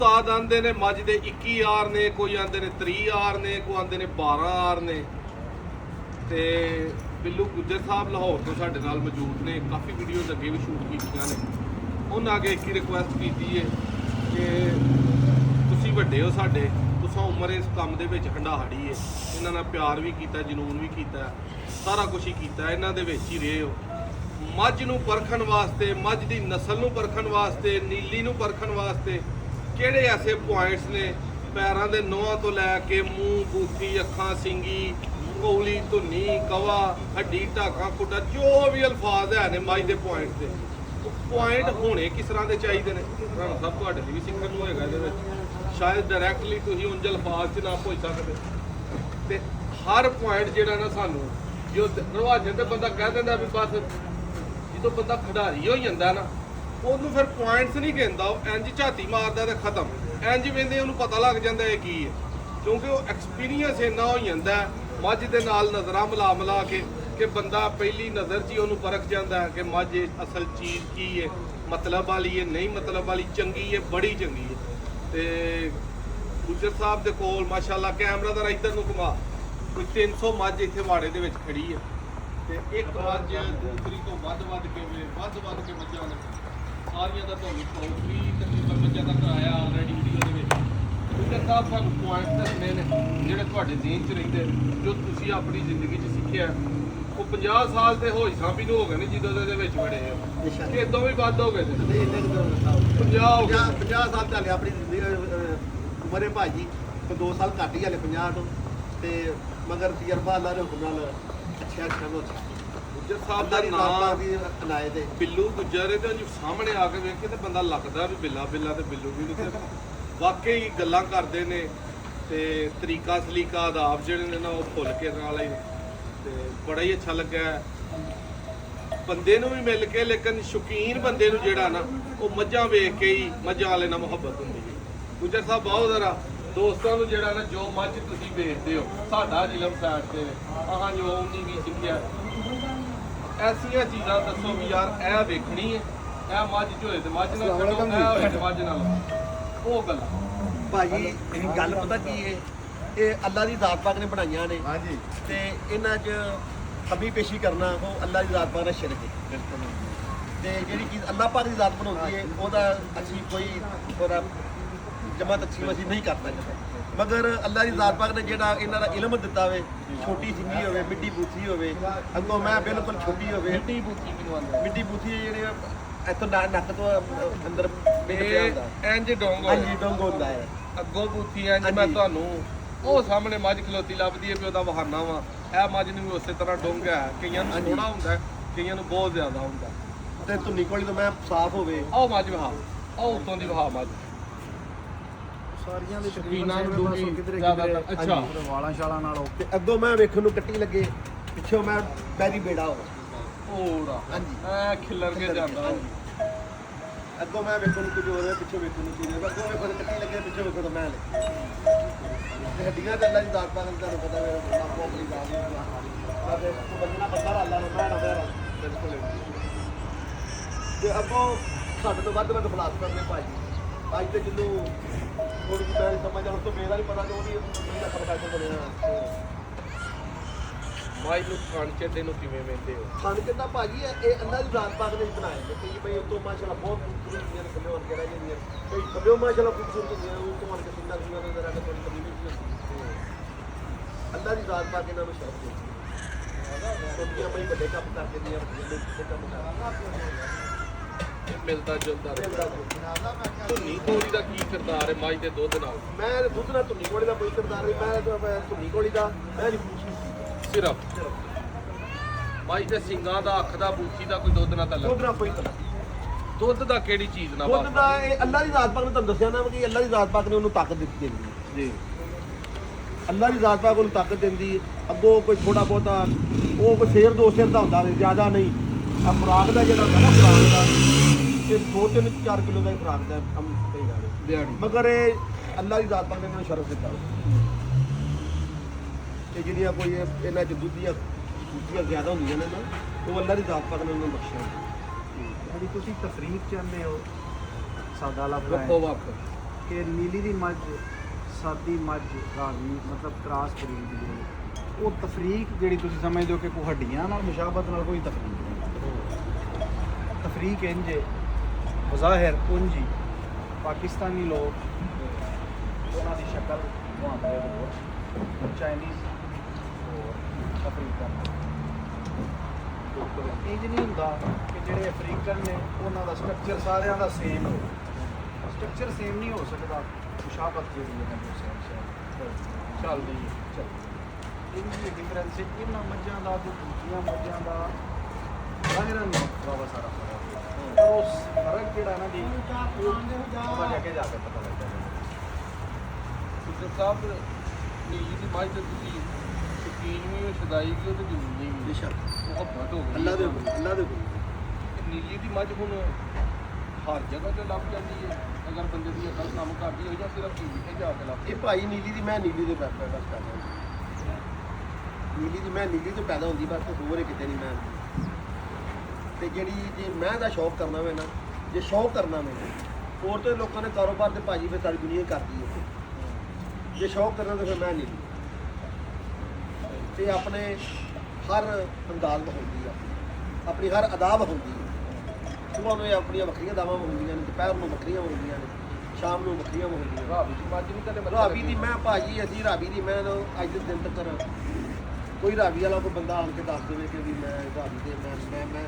ਉਸਤਾਦ ਆਂਦੇ ਨੇ ਮੱਝ ਦੇ 21 ਆਰ ਨੇ, ਕੋਈ ਆਂਦੇ ਨੇ 30 ਆਰ ਨੇ, ਕੋਈ ਆਂਦੇ ਨੇ 12 ਆਰ ਨੇ। ਤੇ ਬਿੱਲੂ ਗੁੱਜਰ ਸਾਹਿਬ ਲਾਹੌਰ ਤੋਂ ਸਾਡੇ ਨਾਲ ਮੌਜੂਦ ਨੇ, ਕਾਫੀ ਵੀਡੀਓਜ਼ ਅੱਗੇ ਵੀ ਸ਼ੂਟ ਕੀਤੀਆਂ ਨੇ। ਉਹਨਾਂ ਅੱਗੇ ਇੱਕ ਹੀ ਰਿਕੁਐਸਟ ਕੀਤੀ ਹੈ ਕਿ ਤੁਸੀਂ ਵੱਡੇ ਹੋ ਸਾਡੇ, ਤੁਸੀਂ ਉਮਰ ਇਸ ਕੰਮ ਦੇ ਵਿੱਚ ਹੰਡਾਹੜੀ ਹੈ। ਇਹਨਾਂ ਨਾਲ ਪਿਆਰ ਵੀ ਕੀਤਾ, ਜਨੂਨ ਵੀ ਕੀਤਾ, ਸਾਰਾ ਕੁਝ ਹੀ ਕੀਤਾ, ਇਹਨਾਂ ਦੇ ਵਿੱਚ ਹੀ ਰਹੇ ਹੋ। ਮੱਝ ਨੂੰ ਪਰਖਣ ਵਾਸਤੇ, ਮੱਝ ਦੀ ਨਸਲ ਨੂੰ ਪਰਖਣ ਵਾਸਤੇ, ਨੀਲੀ ਨੂੰ ਪਰਖਣ ਵਾਸਤੇ ਕਿਹੜੇ ਐਸੇ ਪੁਆਇੰਟਸ ਨੇ, ਪੈਰਾਂ ਦੇ ਨੋਹਾਂ ਤੋਂ ਲੈ ਕੇ ਮੂੰਹ, ਬੂਥੀ, ਅੱਖਾਂ, ਸਿੰਗੀ, ਕੌਲੀ, ਧੁੰਨੀ, ਕਵਾ, ਹੱਡੀ, ਢਾਕਾਂ, ਕੁੱਟਾ, ਜੋ ਵੀ ਅਲਫਾਜ਼ ਹੈ ਨੇ ਮੱਝ ਦੇ ਪੁਆਇੰਟ ਤੇ, ਉਹ ਪੁਆਇੰਟ ਹੋਣੇ ਕਿਸ ਤਰ੍ਹਾਂ ਦੇ ਚਾਹੀਦੇ ਨੇ। ਰਾਣਾ ਸਾਹਿਬ ਤੁਹਾਡੇ ਲਈ ਵੀ ਸਿੱਖਣ ਨੂੰ ਹੋਏਗਾ ਇਹਦੇ ਵਿੱਚ। ਸ਼ਾਇਦ ਡਾਇਰੈਕਟਲੀ ਤੁਸੀਂ ਉਂਝ ਅਲਫਾਜ਼ 'ਚ ਨਾ ਪਹੁੰਚ ਸਕਦੇ, ਤੇ ਹਰ ਪੁਆਇੰਟ ਜਿਹੜਾ ਨਾ ਸਾਨੂੰ ਜੋ ਰਵਾਜਨ ਤੇ ਬੰਦਾ ਕਹਿ ਦਿੰਦਾ ਵੀ ਬਸ ਜਦੋਂ ਬੰਦਾ ਖਿਡਾਰੀ ਹੋ ਜਾਂਦਾ ਨਾ, ਉਹਨੂੰ ਫਿਰ ਪੁਆਇੰਟਸ ਨਹੀਂ ਕਹਿੰਦਾ, ਉਹ ਇੰਜ ਝਾਤੀ ਮਾਰਦਾ ਤੇ ਖਤਮ। ਇੰਜ ਵੇਂਦੇ ਉਹਨੂੰ ਪਤਾ ਲੱਗ ਜਾਂਦਾ ਇਹ ਕੀ ਹੈ, ਕਿਉਂਕਿ ਉਹ ਐਕਸਪੀਰੀਅੰਸ ਇੰਨਾ ਹੋ ਜਾਂਦਾ ਮੱਝ ਦੇ ਨਾਲ ਨਜ਼ਰਾਂ ਮਿਲਾ ਕੇ ਕਿ ਬੰਦਾ ਪਹਿਲੀ ਨਜ਼ਰ 'ਚ ਹੀ ਉਹਨੂੰ ਪਰਖ ਜਾਂਦਾ ਹੈ ਕਿ ਮੱਝ ਅਸਲ ਚੀਜ਼ ਕੀ ਹੈ, ਮਤਲਬ ਵਾਲੀ ਹੈ, ਨਹੀਂ ਮਤਲਬ ਵਾਲੀ, ਚੰਗੀ ਹੈ, ਬੜੀ ਚੰਗੀ ਹੈ। ਤੇ ਗੁੱਜਰ ਸਾਹਿਬ ਦੇ ਕੋਲ ਮਾਸ਼ਾਅੱਲਾ ਕੈਮਰਾ ਦਾ ਇੱਧਰ ਨੂੰ ਘੁਮਾ, ਕੋਈ 300 ਮੱਝ ਇੱਥੇ ਵਾੜੇ ਦੇ ਵਿੱਚ ਖੜੀ ਹੈ। ਤੇ ਇੱਕ ਮੱਝ ਦੂਸਰੀ ਤੋਂ ਵੱਧ ਕੇ ਮੱਝਾਂ ਨੇ, ਸਾਰੀਆਂ ਦਾ ਤੁਹਾਨੂੰ ਸ਼ੌਕ ਵੀ ਤਕਰੀਬਨ ਮੱਝਾਂ ਦਾ ਕਰਾਇਆ ਆਲਰੇਡੀ ਵੀਡੀਓ ਦੇ ਵਿੱਚ। ਗੁੱਜਰ ਸਾਹਿਬ ਸਾਨੂੰ ਪੁਆਇੰਟ ਦੱਸਣੇ ਨੇ ਜਿਹੜੇ ਤੁਹਾਡੇ ਜ਼ਿਹਨ 'ਚ ਰਹਿੰਦੇ, ਜੋ ਤੁਸੀਂ ਆਪਣੀ ਜ਼ਿੰਦਗੀ 'ਚ ਸਿੱਖਿਆ। ਉਹ 50 ਸਾਲ ਤੇ ਹੋਈ ਸਾਂਭੀ ਨੂੰ ਹੋ ਗਏ ਨੇ ਜਦੋਂ ਦੇ ਵਿੱਚ ਵੜੇ ਆ, ਕਿ ਇਦੋਂ ਵੀ ਵੱਧ ਹੋ ਗਏ ਨੇ। 50 ਸਾਲ ਚੱਲੇ ਆਪਣੀ ਉਮਰੇ ਭਾਜੀ, 2 ਸਾਲ ਘੱਟ ਹੀ ਹਲੇ 50 ਤੋਂ, ਤੇ ਮਗਰ ਤਜਰਬਾ ਅੱਲਾ ਦੇ ਹੁਕਮ ਨਾਲ ਅੱਛਾ ਹੋ ਗੁੱਜਰ ਸਾਹਿਬ ਦਾ ਨਾਮ ਬਿੱਲੂ ਗੁੱਜਰ, ਇਹਦੇ ਸਾਹਮਣੇ ਆ ਕੇ ਵੇਖ ਕੇ ਤੇ ਬੰਦਾ ਲੱਗਦਾ ਵੀ ਬਿੱਲਾ ਤੇ ਬਿੱਲੂ ਵੀ ਨਹੀਂ। ਵਾਕਈ ਗੱਲਾਂ ਕਰਦੇ ਨੇ ਤੇ ਤਰੀਕਾ ਸਲੀਕਾ ਆਦਾਬ ਜਿਹੜੇ ਨੇ ਨਾ ਉਹ ਭੁੱਲ ਕੇ ਨਾਲ ਹੀ, ਤੇ ਬੜਾ ਹੀ ਅੱਛਾ ਲੱਗਾ ਬੰਦੇ ਨੂੰ ਵੀ ਮਿਲ ਕੇ। ਲੇਕਿਨ ਸ਼ੌਕੀਨ ਬੰਦੇ ਨੂੰ ਜਿਹੜਾ ਨਾ, ਉਹ ਮੱਝਾਂ ਵੇਖ ਕੇ ਹੀ ਮੱਝਾਂ ਵਾਲੇ ਨਾਲ ਮੁਹੱਬਤ ਹੁੰਦੀ ਹੈ। ਗੁੱਜਰ ਸਾਹਿਬ ਬਹੁਤ ਜ਼ਰਾ ਦੋਸਤਾਂ ਨੂੰ ਜਿਹੜਾ ਨਾ, ਜੋ ਮੱਝ ਤੁਸੀਂ ਵੇਚਦੇ ਹੋ ਸਾਡਾ ਜ਼ਿਲਮ ਸਾਈਡ ਤੇ ਆਹਾਂ ਜੋ ਉਹਨੀ ਵੀ ਸਿੱਖਿਆ, ਐਸੀਆਂ ਚੀਜ਼ਾਂ ਦੱਸੋ ਵੀ ਯਾਰ ਇਹ ਵੇਖਣੀ ਹੈ, ਇਹ ਮੱਝ ਝੋਲੇ ਤੇ ਮੱਝ ਨਾਲ ਖੜੋ, ਇਹ ਹੋਏ ਤੇ ਮੱਝ ਨਾਲ, ਉਹ ਗੱਲ ਭਾਜੀ। ਇਹ ਗੱਲ ਪਤਾ ਕੀ ਹੈ, ਇਹ ਅੱਲਾ ਦੀ ਜ਼ਾਤ ਪਾਕ ਨੇ ਬਣਾਈਆਂ ਨੇ। ਹਾਂਜੀ। ਤੇ ਇਹਨਾਂ 'ਚ ਕਮੀ ਪੇਸ਼ੀ ਕਰਨਾ ਉਹ ਅੱਲਾ ਦੀ ਜ਼ਾਤ ਪਾਕ ਦਾ ਸ਼ਿਰਕ ਹੈ। ਤੇ ਜਿਹੜੀ ਚੀਜ਼ ਅੱਲਾ ਪਾਕ ਦੀ ਜ਼ਾਤ ਬਣਾਉਂਦੀ ਹੈ ਉਹਦਾ ਅਸੀਂ ਕੋਈ ਉਹਦਾ ਜਮਾਤ ਅੱਛੀ ਅਸੀਂ ਨਹੀਂ ਕਰ ਸਕਦੇ। ਮਗਰ ਅੱਲਾ ਦੀ ਜ਼ਾਤ ਪਾਕ ਨੇ ਜਿਹੜਾ ਇਹਨਾਂ ਦਾ ਇਲਮ ਦਿੱਤਾ ਹੋਵੇ, ਛੋਟੀ ਸਿੰਗੀ ਹੋਵੇ, ਮਿੱਟੀ ਬੂਥੀ ਹੋਵੇ, ਅੱਗੋਂ ਮੈਂ ਬਿਲਕੁਲ ਛੋਟੀ ਹੋਵੇ, ਮਿੱਟੀ ਬੂਥੀ ਜਿਹੜੇ ਇੱਥੋਂ ਨੱਕ ਤੋਂ ਅੰਦਰ ਇੰਜ ਡੋਂਗ ਹਾਂਜੀ ਡੋਂਗ ਹੁੰਦਾ ਹੈ, ਅੱਗੋਂ ਬੂਥੀ ਇੰਜ। ਮੈਂ ਤੁਹਾਨੂੰ ਉਹ ਸਾਹਮਣੇ ਮੱਝ ਖਲੋਤੀ ਲੱਭਦੀ ਹੈ ਵੀ ਉਹਦਾ ਬਹਾਨਾ ਵਾ, ਇਹ ਮੱਝ ਨੂੰ ਵੀ ਉਸੇ ਤਰ੍ਹਾਂ ਡੋਂਗ ਹੈ। ਕਈਆਂ ਨੂੰ ਥੋੜਾ ਹੁੰਦਾ, ਕਈਆਂ ਨੂੰ ਬਹੁਤ ਜ਼ਿਆਦਾ ਹੁੰਦਾ। ਤੇ ਧੁੰਨੀ ਕੋਲੀ ਤੋਂ ਮੈਂ ਸਾਫ਼ ਹੋਵੇ, ਆਹ ਮੱਝ ਵਹਾ, ਆਹ ਉੱਤੋਂ ਦੀ ਵਹਾ ਮੱਝ ਸਾਰੀਆਂ ਦੇ ਸ਼ੌਕੀਨਾਂ ਨੂੰ ਦੂਗੀ ਜ਼ਿਆਦਾਤਰ। ਅੱਛਾ, ਵਾਲਾਂ ਛਾਲਾਂ ਨਾਲੋਂ ਤੇ ਅੱਗੋਂ ਮੈਂ ਵੇਖਣ ਨੂੰ ਕੱਟੀ ਲੱਗੇ, ਪਿੱਛੋਂ ਮੈਂ ਬੈਰੀ ਬੇੜਾ ਹੋਵੇ। ਓੜਾ ਹਾਂਜੀ, ਐ ਖਿਲਰ ਕੇ ਜਾਂਦਾ। ਅੱਗੋਂ ਮੈਂ ਵੇਖਣ ਨੂੰ ਕੁਝ ਹੋਵੇ, ਪਿੱਛੋਂ ਵੇਖਣ ਨੂੰ ਕੁਝ ਹੋਵੇ, ਅੱਗੋਂ ਵੇਖਣ ਕੱਟੀ ਲੱਗੇ, ਪਿੱਛੋਂ ਵੇਖਣ ਮੈਂ ਲੈ ਤੇ ਹੱਡੀਆਂ ਤੇ ਅੱਲਾ ਦੀ ਦਾਤ ਪਾਕ ਤੁਹਾਨੂੰ ਪਤਾ ਮੇਰਾ ਆਪੋ ਆਪਣੀ ਦਾਤ ਹੈ। ਤੇ ਬੰਦਾ ਅੱਲਾ ਨੂੰ ਮੈਂ ਨਾ ਮੇਰਾ ਬਿਲਕੁਲ। ਤੇ ਅੱਗੋਂ ਸਾਡੇ ਤੋਂ ਵੱਧ ਬਲਾਸ ਕਰਦੇ ਭਾਜੀ। ਅੱਜ ਤੇ ਜਦੋਂ ਥੋੜੀ ਜਿਹੀ ਮੈਂ ਸਮਝ ਆ, ਉਸ ਤੋਂ ਮੇਰਾ ਨਹੀਂ ਪਤਾ ਕਿ ਉਹਦੀ ਮੇਰਾ ਪ੍ਰੋਫੈਸਰ ਬਣਿਆ। ਮਾਈ ਨੂੰ ਖਾਣ ਚੱਡੇ ਨੂੰ ਕਿਵੇਂ ਵੇਂਦੇ ਹੋ? ਖਾਣ ਕਿੰਨਾ ਭਾਜੀ ਇਹ ਅੱਲਾ ਦੀ ਜ਼ਾਤ ਪਾਕ ਨੇ ਬਣਾਏ ਨੇ ਕਿ ਬਈ ਉਹ ਤੋਂ ਮਾਸ਼ਾਅੱਲਾ ਬਹੁਤ ਖੂਬਸੂਰਤ ਹੁੰਦੀਆਂ ਨੇ, ਕਮਿਓ ਵਰਗੇ ਰਹਿ ਜਾਂਦੀਆਂ ਨੇ, ਕਈ ਕਮਿਓ ਮਾਸ਼ਾਅੱਲਾ ਖੂਬਸੂਰਤ ਹੁੰਦੀਆਂ ਨੇ, ਉਹ ਤੋਂ ਮਨ ਕੇ ਸੁੰਦਰ ਸੁੰਦਰ ਨਜ਼ਰ ਆ ਕੇ ਥੋੜੀ ਕਮੀ ਨਹੀਂ ਹੁੰਦੀ। ਅੱਲਾ ਦੀ ਜ਼ਾਤ ਪਾਕ ਇਹਨਾਂ ਨੂੰ ਸ਼ਰਫ ਦਿੰਦੀ ਹੈ। ਛੋਟੀਆਂ ਬਈ ਵੱਡੇ ਕੰਮ ਕਰ ਦਿੰਦੀਆਂ, ਵੱਡੇ ਕੰਮ ਮਿਲਦਾ ਜੁਲਦਾ ਧੁੰਨੀ ਕੋਲੀ ਦਾ ਕੀ ਕਿਰਦਾਰ ਹੈ ਮੱਝ ਦੇ ਦੁੱਧ ਨਾਲ? ਮੈਂ ਦੁੱਧ ਨਾਲ ਧੁੰਨੀ ਕੋਲੀ ਦਾ ਕੋਈ ਕਿਰਦਾਰ ਨਹੀਂ, ਮੈਂ ਧੁੰਨੀ ਕੋਲੀ ਦਾ ਮੈਂ ਸਿਰਫ ਮੱਝ ਦੇ ਸਿੰਗਾਂ ਦਾ, ਅੱਖ ਦਾ, ਬੂਥੀ ਦਾ ਕੋਈ ਦੁੱਧ ਨਾਲ ਤਾਂ ਦੁੱਧ ਨਾਲ ਕੋਈ ਤਲਾ। ਦੁੱਧ ਦਾ ਕਿਹੜੀ ਚੀਜ਼ ਨਾਲ? ਦੁੱਧ ਦਾ ਇਹ ਅੱਲਾ ਦੀ ਜ਼ਾਤ ਪਾਕ ਨੇ ਤੁਹਾਨੂੰ ਦੱਸਿਆ ਨਾ ਕਿ ਅੱਲਾ ਦੀ ਜ਼ਾਤ ਪਾਕ ਨੇ ਉਹਨੂੰ ਤਾਕਤ ਦਿੱਤੀ ਹੈ ਜੀ। ਅੱਲਾ ਦੀ ਜ਼ਾਤ ਪਾਕ ਉਹਨੂੰ ਤਾਕਤ ਦਿੰਦੀ ਹੈ। ਅੱਗੋਂ ਕੋਈ ਥੋੜਾ ਬਹੁਤਾ ਉਹ ਕੋਈ ਸ਼ੇਰ 2 ਸ਼ੇਰ ਦਾ ਹੁੰਦਾ ਨਹੀਂ, ਜ਼ਿਆਦਾ ਨਹੀਂ। ਆ ਖੁਰਾਕ ਦਾ ਜਿਹੜਾ ਹੁੰਦਾ ਨਾ, ਖੁਰਾਕ ਦਾ ਇਹ 2-3-4 ਕਿਲੋ ਦਾ ਹੀ ਖੁਰਾਕ ਦਾ ਕੰਮ ਕਈ ਦਿਹਾੜੀ। ਮਗਰ ਇਹ ਅੱਲਾ ਦੀ ਜ਼ਾਤ ਪਾਕ ਨੇ ਮੈਨੂੰ ਸ਼ਰਫ ਦਿੱਤਾ ਤੇ ਜਿਹੜੀਆਂ ਕੋਈ ਇਹਨਾਂ 'ਚ ਦੁੱਧੀਆਂ ਜ਼ਿਆਦਾ ਹੁੰਦੀਆਂ ਨੇ ਨਾ, ਉਹ ਅੱਲਾ ਦੀ ਜ਼ਾਤ ਪਾਕ ਨੇ ਉਹਨੂੰ ਬਖਸ਼ਿਆ। ਜਿਹੜੀ ਤੁਸੀਂ ਤਫਰੀਕ ਚਾਹੁੰਦੇ ਹੋ, ਸਾਦਾ ਲਫ਼ਜ਼ ਵੱਖੋ ਵੱਖ ਕਿ ਨੀਲੀ ਦੀ ਮੱਝ ਸਾਦੀ ਮੱਝ ਰਾਵੀ ਮਤਲਬ ਕ੍ਰਾਸ ਬਰੀਡ ਦੀ ਹੈ। ਉਹ ਤਫਰੀਕ ਜਿਹੜੀ ਤੁਸੀਂ ਸਮਝਦੇ ਹੋ ਕਿ ਕੋਈ ਹੱਡੀਆਂ ਨਾਲ ਮੁਸ਼ਾਬਤ ਨਾਲ ਕੋਈ ਤਫਰੀਕ ਨਹੀਂ। ਤਫਰੀਕ ਇੰਜ ਹੈ ਬਜ਼ਾਹਿਰ ਉਂਜੀ ਪਾਕਿਸਤਾਨੀ ਲੋਕ ਉਹਨਾਂ ਦੀ ਸ਼ਕਲ ਬਣਾਉਂਦੇ ਹੋਰ ਚਾਈਨੀਜ਼ ਹੋਰ ਅਫਰੀਕਨ ਇੰਜ ਨਹੀਂ ਹੁੰਦਾ ਕਿ ਜਿਹੜੇ ਅਫਰੀਕਨ ਨੇ ਉਹਨਾਂ ਦਾ ਸਟਰਕਚਰ ਸਾਰਿਆਂ ਦਾ ਸੇਮ ਹੋ। ਸਟਰਕਚਰ ਸੇਮ ਨਹੀਂ ਹੋ ਸਕਦਾ, ਮੁਸ਼ਾਬਤ ਜਿਹੜੀ ਹੈ ਉਹ ਸੇਮ ਚੱਲਦੀ ਹੈ। ਇਹ ਡਿਫਰੈਂਸ ਹੈ ਇਹਨਾਂ ਮੱਝਾਂ ਦਾ ਤੇ ਦੂਜੀਆਂ ਮੱਝਾਂ ਦਾ ਜ਼ਾਹਿਰਾਂ ਨਹੀਂ ਬਾਬਾ ਸਾਰਾ ਫਰਕ ਹੈ। ਉਸ ਫਰਕ ਜਿਹੜਾ ਨਾ ਜੀ ਉਹ ਜਾ ਕੇ ਪਤਾ ਲੱਗਦਾ ਹੈ। ਸੁਖਰ ਸਾਹਿਬ ਨੀਲੀ ਦੀ ਮੱਝ ਤੇ ਤੁਸੀਂ ਸ਼ੌਕੀਨ ਵੀ ਹੋ, ਸ਼ਦਾਈ ਵੀ ਹੋ ਤੇ ਜ਼ਰੂਰੀ ਵੀ ਬੇਸ਼ੱਕ ਮੁਹੱਬਤ ਹੋ ਗਈ ਅੱਲਾ ਦੇ ਹੁਕਮ ਨੀਲੀ ਦੀ ਮੱਝ ਹੁਣ ਹਰ ਜਗ੍ਹਾ ਤੇ ਲੱਭ ਜਾਂਦੀ ਹੈ ਅਗਰ ਬੰਦੇ ਦੀ ਅਕਲ ਕੰਮ ਕਰਦੀ ਹੋਈ ਜਾਂ ਸਿਰਫ ਨੀਲੀ ਤੇ ਜਾ ਕੇ ਲੱਭ ਇਹ ਭਾਈ ਨੀਲੀ ਦੀ ਮੈਂ ਨੀਲੀ ਦੇ ਬਸ ਪੈਦਾ ਨੀਲੀ ਦੀ ਮੈਂ ਨੀਲੀ ਤੋਂ ਪੈਦਾ ਹੁੰਦੀ ਬਸ ਹੋਰ ਹੀ ਕਿਤੇ ਨਹੀਂ ਮੈਂ। ਤੇ ਜਿਹੜੀ ਜੇ ਮੈਂ ਦਾ ਸ਼ੌਕ ਕਰਨਾ ਵੇ ਨਾ, ਜੇ ਸ਼ੌਕ ਕਰਨਾ ਵੇ ਹੋਰ ਤੇ ਲੋਕਾਂ ਨੇ ਕਾਰੋਬਾਰ ਤੇ ਭਾਜੀ ਫਿਰ ਸਾਰੀ ਦੁਨੀਆ ਕਰਦੀ ਹੈ। ਜੇ ਸ਼ੌਕ ਕਰਨਾ ਤਾਂ ਫਿਰ ਮੈਂ ਨੀਲੀ ਤੇ ਆਪਣੇ ਹਰ ਅੰਦਾਜ਼ ਹੁੰਦੀ ਆ, ਆਪਣੀ ਹਰ ਅਦਾਬ ਹੁੰਦੀ ਹੈ। ਸੁਬਾਹ ਨੂੰ ਇਹ ਆਪਣੀਆਂ ਵੱਖਰੀਆਂ ਦਾਵਾਂ ਹੁੰਦੀਆਂ ਨੇ, ਦੁਪਹਿਰ ਨੂੰ ਵੱਖਰੀਆਂ ਹੁੰਦੀਆਂ ਨੇ, ਸ਼ਾਮ ਨੂੰ ਵੱਖਰੀਆਂ ਹੁੰਦੀਆਂ। ਰਾਵੀ ਦੀ ਮੱਝ ਨਹੀਂ ਕਦੇ ਰਾਵੀ ਦੀ ਮੈਂ ਭਾਜੀ ਅਸੀਂ ਰਾਵੀ ਦੀ ਮੈਂ ਅੱਜ ਦੇ ਦਿਨ ਤੱਕ ਕੋਈ ਰਾਵੀ ਵਾਲਾ ਕੋਈ ਬੰਦਾ ਆਣ ਕੇ ਦੱਸ ਦੇਵੇ ਕਿ ਵੀ ਮੈਂ ਰਾਵੀ ਦੇ ਮੈਂ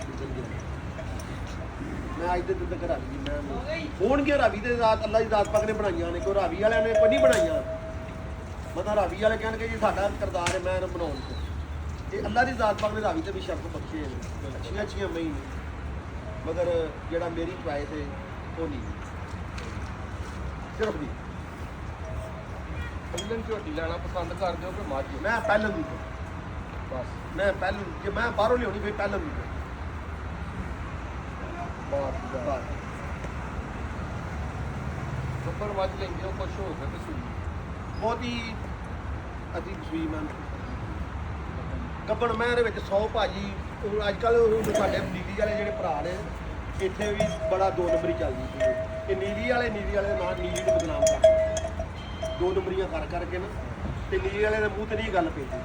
ਗੁਜ਼ਰ ਗਿਆ। ਮੈਂ ਅੱਜ ਦੇ ਦਿਨ ਤੱਕ ਰਾਵੀ ਦੀ ਮੈਂ ਹੋਣਗੇ ਰਾਵੀ ਦੇ ਰਾਤ ਅੱਲਾ ਦੀ ਦਾਤ ਪਾਕ ਨੇ ਬਣਾਈਆਂ ਨੇ, ਕੋਈ ਰਾਵੀ ਵਾਲਿਆਂ ਨੇ ਕੋਈ ਨਹੀਂ ਬਣਾਈਆਂ। ਮਤਲਬ ਰਾਵੀ ਵਾਲੇ ਕਹਿਣਗੇ ਜੀ ਸਾਡਾ ਕਿਰਦਾਰ ਹੈ ਮੈਂ ਇਹਨੂੰ ਬਣਾਉਣ ਤੋਂ। ਇਹ ਅੱਲਾ ਦੀ ਦਾਤ ਪਾਕ ਨੇ ਰਾਵੀ ਤੇ ਵੀ ਸ਼ਰਤ ਬਖਸ਼ੇ ਨੇ, ਅੱਛੀਆਂ ਅੱਛੀਆਂ ਮਈ ਨੇ, ਮਗਰ ਜਿਹੜਾ ਮੇਰੀ ਚੁਆਇਸ ਹੈ ਉਹ ਨਹੀਂ ਸਿਰਫ ਨਹੀਂ। ਪਹਿਲਾਂ ਝੋਟੀ ਲੈਣਾ ਪਸੰਦ ਕਰਦੇ ਹੋ ਕਿ ਮੱਝ? ਮੈਂ ਪਹਿਲਾਂ ਦੀ ਬਸ ਮੈਂ ਪਹਿਲਾਂ ਜੇ ਮੈਂ ਬਾਹਰੋਂ ਲਿਆਉਣੀ ਫਿਰ ਪਹਿਲਾਂ ਦੀ ਬਾਤ ਗੱਬਰ ਮੱਝ ਲੈਂਦੇ ਹੋ ਖੁਸ਼ ਹੋ ਕੇ ਤੇ ਸੁਣੀ ਬਹੁਤ ਹੀ ਅਜੀਬ ਸੂਈ ਮੈਂ ਕੱਪੜ ਮੈਂ ਇਹਦੇ ਵਿੱਚ 100 ਭਾਜੀ ਹੁਣ ਅੱਜ ਕੱਲ੍ਹ ਸਾਡੇ ਨੀਲੀ ਵਾਲੇ ਜਿਹੜੇ ਭਰਾ ਨੇ ਇੱਥੇ ਵੀ ਬੜਾ ਦੋ ਨੰਬਰੀ ਚੱਲਦੀ ਸੀ। ਇਹ ਨੀਲੀ ਵਾਲੇ ਦੇ ਨਾਂ ਨੀਲੀ ਨੂੰ ਬਦਨਾਮ ਕਰਦੇ, ਦੋ ਨੰਬਰੀਆਂ ਕਰ ਕਰਕੇ ਨਾ, ਤੇ ਨੀਲੀ ਵਾਲੇ ਦੇ ਮੂੰਹ ਤੇ ਨਹੀਂ ਗੱਲ ਪੈਂਦੀ।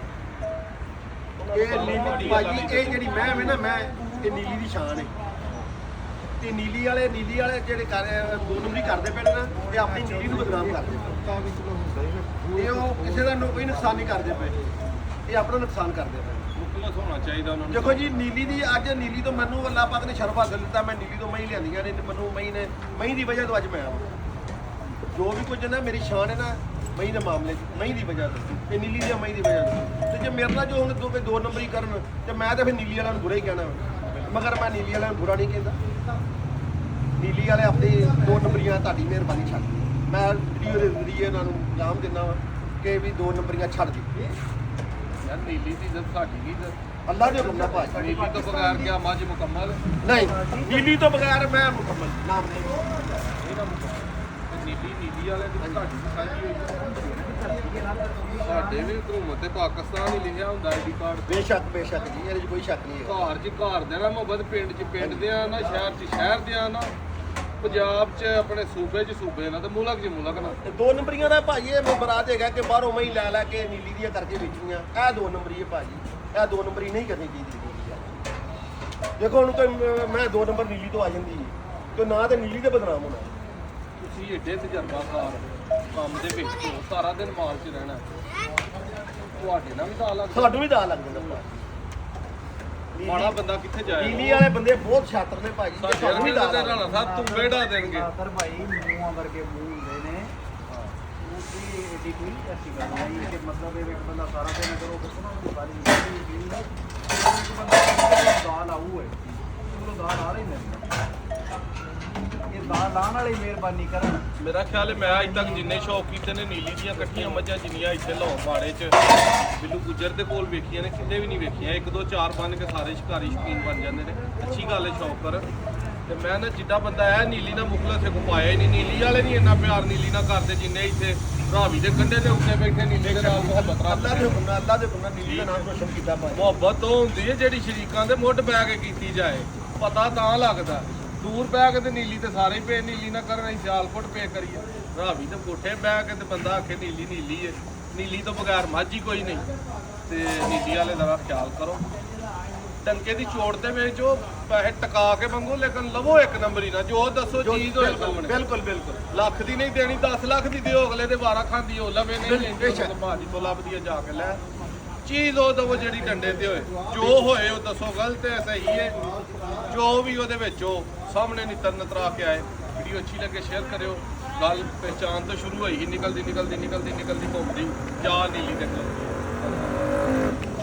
ਇਹ ਨੀਲੀ ਭਾਜੀ ਇਹ ਜਿਹੜੀ ਮੈਂ ਹੈ ਨਾ ਮੈਂ ਇਹ ਨੀਲੀ ਦੀ ਸ਼ਾਨ ਹੈ। ਤੇ ਨੀਲੀ ਵਾਲੇ ਜਿਹੜੇ ਦੋ ਨੰਬਰੀ ਕਰਦੇ ਪਏ ਨੇ ਨਾ, ਇਹ ਆਪਣੀ ਨੀਲੀ ਨੂੰ ਬਦਨਾਮ ਕਰਦੇ ਪਏ। ਤਾਂ ਵੀ ਚਲੋ ਹੁੰਦਾ ਹੀ ਫਿਰ ਇਹ ਉਹ ਕਿਸੇ ਦਾ ਕੋਈ ਨੁਕਸਾਨ ਨਹੀਂ ਕਰਦੇ ਪਏ, ਇਹ ਆਪਣਾ ਨੁਕਸਾਨ ਕਰਦੇ ਪਏ। ਮੁਕਲਸ ਹੋਣਾ ਚਾਹੀਦਾ ਉਹਨਾਂ ਨੂੰ। ਦੇਖੋ ਜੀ ਨੀਲੀ ਦੀ ਅੱਜ ਨੀਲੀ ਤੋਂ ਮੈਨੂੰ ਅੱਲਾਹ ਪਾਕ ਨੇ ਸ਼ਰਫ ਹਾਸਲ ਦਿੱਤਾ। ਮੈਂ ਨੀਲੀ ਤੋਂ ਮਹੀਂ ਲਿਆਂਦੀਆਂ ਨੇ, ਮੈਨੂੰ ਮਹੀਂ ਦੀ ਵਜ੍ਹਾ ਤੋਂ ਅੱਜ ਮੈਂ ਆਵਾਂ। ਜੋ ਵੀ ਕੁਝ ਨਾ ਮੇਰੀ ਸ਼ਾਨ ਹੈ ਨਾ ਮਹੀਂ ਦੇ ਮਾਮਲੇ 'ਚ, ਮਹੀਂ ਦੀ ਵਜ੍ਹਾ ਤੋਂ, ਇਹ ਨੀਲੀ ਦੀ ਮਹੀਂ ਦੀ ਵਜ੍ਹਾ ਤੋਂ। ਤੇ ਜੇ ਮੇਰੇ ਨਾਲ ਜੋ ਹੁਣ ਦੋ ਨੰਬਰੀ ਕਰਨ ਤੇ ਮੈਂ ਤਾਂ ਫਿਰ ਨੀਲੀ ਵਾਲਿਆਂ ਨੂੰ ਬੁਰਾ ਹੀ ਕਹਿਣਾ, ਮਗਰ ਮੈਂ ਨੀਲੀ ਵਾਲਿਆਂ ਨੂੰ ਬੁਰਾ ਨਹੀਂ ਕਹਿੰਦਾ। ਨੀਲੀ ਵਾਲੇ ਆਪਣੀ ਦੋ ਨੰਬਰੀਆਂ ਤੁਹਾਡੀ ਮਿਹਰਬਾਨੀ ਛੱਡ, ਮੈਂ ਵੀਡੀਓ ਦੇ ਜ਼ਰੀਏ ਇਹਨਾਂ ਨੂੰ ਇਨਾਮ ਦਿੰਦਾ ਵਾ ਕਿ ਵੀ ਦੋ ਨੰਬਰੀਆਂ ਛੱਡ ਦੇ। ਯਾਰ ਨੀਲੀ ਦੀ ਇੱਜ਼ਤ ਸਾਡੀ ਨਹੀਂ ਇੱਜ਼ਤ। ਅੱਲਾ ਦੇ ਹੁਕਮ ਨਾਲ ਭਾਜੀ ਨੀਲੀ ਤੋਂ ਬਗੈਰ ਕਿਆ ਮੱਝ ਮੁਕੰਮਲ? ਨਹੀਂ, ਨੀਲੀ ਤੋਂ ਬਗੈਰ ਮੈਂ ਮੁਕੰਮਲ ਨਾਮ ਨਹੀਂ। ਇਹ ਨਾ ਮੁਕੰਮਲ। ਤੇ ਨੀਲੀ ਵਾਲੇ ਦੀ ਸਾਡੀ ਵੀ ਸਾਂਝੀ ਹੋਈ ਹੈ। ਸਾਡੇ ਵੀ ਹਕੂਮਤ ਤੇ ਪਾਕਿਸਤਾਨ ਹੀ ਲਿਖਿਆ ਹੁੰਦਾ ਆਈਡੀ ਕਾਰਡ ਤੇ। ਬੇਸ਼ੱਕ ਜੀ, ਇਹਦੇ 'ਚ ਕੋਈ ਸ਼ੱਕ ਨਹੀਂ ਹੈ। ਘਰ 'ਚ ਘਰ ਦੇ ਨਾਲ ਮੁਹੱਬਤ, ਪਿੰਡ 'ਚ ਪਿੰਡ ਦੇ ਆ ਨਾ, ਸ਼ਹਿਰ 'ਚ ਸ਼ਹਿਰ ਦੇ ਆ ਨਾ, ਪੰਜਾਬ 'ਚ ਆਪਣੇ ਸੂਬੇ 'ਚ ਸੂਬੇ ਨਾਲ ਤੇ ਮੁਲਕ 'ਚ ਮੁਲਕ ਨਾਲ। ਤੇ ਦੋ ਨੰਬਰੀਆਂ ਦਾ ਭਾਜੀ ਇਹ ਬਰਾਤ ਹੈਗਾ ਕਿ ਬਾਹਰੋਂ ਮਹੀਂ ਲੈ ਕੇ ਨੀਲੀ ਦੀਆਂ ਕਰਕੇ ਵੇਚਣੀਆਂ। ਇਹ ਦੋ ਨੰਬਰੀ ਹੈ ਭਾਜੀ, ਇਹ ਦੋ ਨੰਬਰੀ ਨਹੀਂ ਕਰਨੀ ਚਾਹੀਦੀ। ਦੇਖੋ ਹੁਣ ਤਾਂ ਮੈਂ ਦੋ ਨੰਬਰ ਨੀਲੀ ਤੋਂ ਆ ਜਾਂਦੀ ਤੇ ਨਾ ਤੇ ਨੀਲੀ ਤੇ ਬਦਨਾਮ ਹੋਣਾ। ਤੁਸੀਂ ਏਡੇ ਤਜਰਬਾਕਾਰ ਕੰਮ ਦੇ ਵਿੱਚ ਹੋ, ਸਾਰਾ ਦਿਨ ਮਾਲ 'ਚ ਰਹਿਣਾ, ਤੁਹਾਡੇ ਨਾਲ ਵੀ ਤਾਂ ਲੱਗਦਾ। ਸਾਨੂੰ ਵੀ ਦਾ ਲੱਗ ਜਾਂਦਾ ਭਾਜੀ। ਮਾੜਾ ਬੰਦਾ ਕਿੱਥੇ ਜਾਏਗਾ? ਨੀਲੀ ਵਾਲੇ ਬੰਦੇ ਬਹੁਤ ਸ਼ਾਤਰ ਨੇ ਭਾਜੀ, ਤੇ ਸਾਨੂੰ ਵੀ ਦਾ ਸਾਡੇ ਰਾਣਾ ਸਾਹਿਬ ਤੂੰ ਵੇੜਾ ਦੇਣਗੇ। ਸਰ ਭਾਈ ਮੂੰਹਾਂ ਵਰਗੇ ਮੂੰਹ ਹੁੰਦੇ ਨੇ, ਉਹ ਵੀ ਏਡੀ ਕੋਈ ਐਸੀ ਗੱਲ ਨਹੀਂ ਕਿ ਮਤਲਬ ਇਹ ਇੱਕ ਬੰਦਾ ਸਾਰਾ ਦਿਨ ਕਰੋ ਕਿ ਉਹਨਾਂ ਨੂੰ ਸਾਰੀ ਜ਼ਿੰਦਗੀ ਨਹੀਂ ਇੱਕ ਬੰਦਾ ਦਾਲ ਆਊ ਹੈ, ਉਹਨੂੰ ਦਾਲ ਆ ਰਹੀ ਨਹੀਂ। ਇਹ ਦਾਲ ਲਾਣ ਵਾਲੀ ਮਿਹਰਬਾਨੀ ਕਰਨ। ਮੇਰਾ ਖਿਆਲ ਹੈ ਮੈਂ ਅੱਜ ਤੱਕ ਜਿੰਨੇ ਸ਼ੌਕ ਕੀਤੇ ਨੇ ਨੀਲੀ ਦੀਆਂ ਇਕੱਠੀਆਂ ਮੱਝਾਂ ਜਿੰਨੀਆਂ ਇੱਥੇ ਲਾਹੌਰ ਬਾੜੇ 'ਚ ਬਿੱਲੂ ਗੁੱਜਰ ਦੇ ਕੋਲ ਵੇਖੀਆਂ ਨੇ, ਕਿਤੇ ਵੀ ਨਹੀਂ ਵੇਖੀਆਂ। ਇੱਕ ਦੋ ਚਾਰ ਬੰਨ ਕੇ ਸਾਰੇ ਸ਼ਿਕਾਰੀ ਸ਼ੌਕੀਨ ਬਣ ਜਾਂਦੇ ਨੇ। ਅੱਛੀ ਗੱਲ ਹੈ ਸ਼ੌਕ ਕਰ। ਤੇ ਮੈਂ ਨਾ ਜਿੱਦਾਂ ਬੰਦਾ ਹੈ ਨੀਲੀ ਨਾਲ ਮੁਖਲਸ ਕੋ ਪਾਇਆ ਹੀ ਨਹੀਂ। ਨੀਲੀ ਵਾਲੇ ਨਹੀਂ ਇੰਨਾ ਪਿਆਰ ਨੀਲੀ ਨਾਲ ਕਰਦੇ ਜਿੰਨੇ ਇੱਥੇ ਰਾਵੀ ਦੇ ਕੰਢੇ ਦੇ ਉੱਤੇ ਬੈਠੇ ਨੀਲੇ ਦੇ ਨਾਲ ਮੁਹੱਬਤ ਅੱਲਾ ਦੇ ਰੱਖਦੇ। ਹੁਕਮ ਨਾਲ, ਅੱਲਾ ਦੇ ਹੁਕਮ ਨਾਲ ਨੀਲੀ ਦਾ ਨਾਮ ਰੋਸ਼ਨ ਕੀਤਾ ਭਾਜੀ। ਮੁਹੱਬਤ ਉਹ ਹੁੰਦੀ ਹੈ ਜਿਹੜੀ ਸ਼ਰੀਕਾਂ ਦੇ ਮੁੱਢ ਬੈ ਕੇ ਕੀਤੀ ਜਾਏ, ਪਤਾ ਤਾਂ ਲੱਗਦਾ। ਦੂਰ ਬੈ ਕੇ ਤੇ ਨੀਲੀ ਤੇ ਸਾਰੇ ਹੀ ਪੇ ਨੀਲੀ ਨਾ ਕਰਨ, ਅਸੀਂ ਸਿਆਲਕੋਟ ਪੇ ਕਰੀਏ। ਰਾਵੀ ਦੇ ਕੋਠੇ ਬਹਿ ਕੇ ਤੇ ਬੰਦਾ ਆਖੇ ਨੀਲੀ ਨੀਲੀ ਹੈ, ਨੀਲੀ ਤੋਂ ਬਗੈਰ ਮੱਝ ਹੀ ਕੋਈ ਨਹੀਂ। ਤੇ ਨੀਲੀ ਵਾਲੇ ਦਾ ਖਿਆਲ ਕਰੋ। ਟੰਕੇ ਦੀ ਚੋੜ ਦੇ ਵਿੱਚ ਉਹ ਪੈਸੇ ਟਕਾ ਕੇ ਮੰਗੋ, ਲੇਕਿਨ ਲਵੋ ਇੱਕ ਨੰਬਰ ਹੀ ਨਾ, ਜੋ ਦੱਸੋ ਚੀਜ਼ ਹੋਏ ਸਾਹਮਣੇ। ਬਿਲਕੁਲ ਬਿਲਕੁਲ ਲੱਖ ਦੀ ਨਹੀਂ ਦੇਣੀ, 10 ਲੱਖ ਦੀ ਦਿਓ, ਅਗਲੇ ਦੇ 12 ਖਾਂਦੀ ਹੋ ਲਵੇ ਨਹੀਂ ਲੈਂਦੀ, ਬੇਸ਼ੱਕ। ਭਾਜੀ ਤੋਂ ਲੱਭਦੀ ਹੈ ਜਾ ਕੇ ਲੈ ਚੀਜ਼ ਉਹ ਦਵੋ ਜਿਹੜੀ ਡੰਡੇ ਤੇ ਹੋਏ। ਜੋ ਹੋਏ ਉਹ ਦੱਸੋ ਗਲਤ ਹੈ ਸਹੀ ਹੈ, ਜੋ ਵੀ ਉਹਦੇ ਵਿੱਚ ਉਹ ਸਾਹਮਣੇ ਨਿੱਤਰ ਨਤਰਾ ਕੇ ਆਏ। ਵੀਡੀਓ ਅੱਛੀ ਲੱਗੇ ਸ਼ੇਅਰ ਕਰਿਓ। ਗੱਲ ਪਹਿਚਾਣ ਤੋਂ ਸ਼ੁਰੂ ਹੋਈ, ਨਿਕਲਦੀ ਘੁੰਮਦੀ ਜਾ ਨੀਲੀ ਦੇ ਕੋਲ।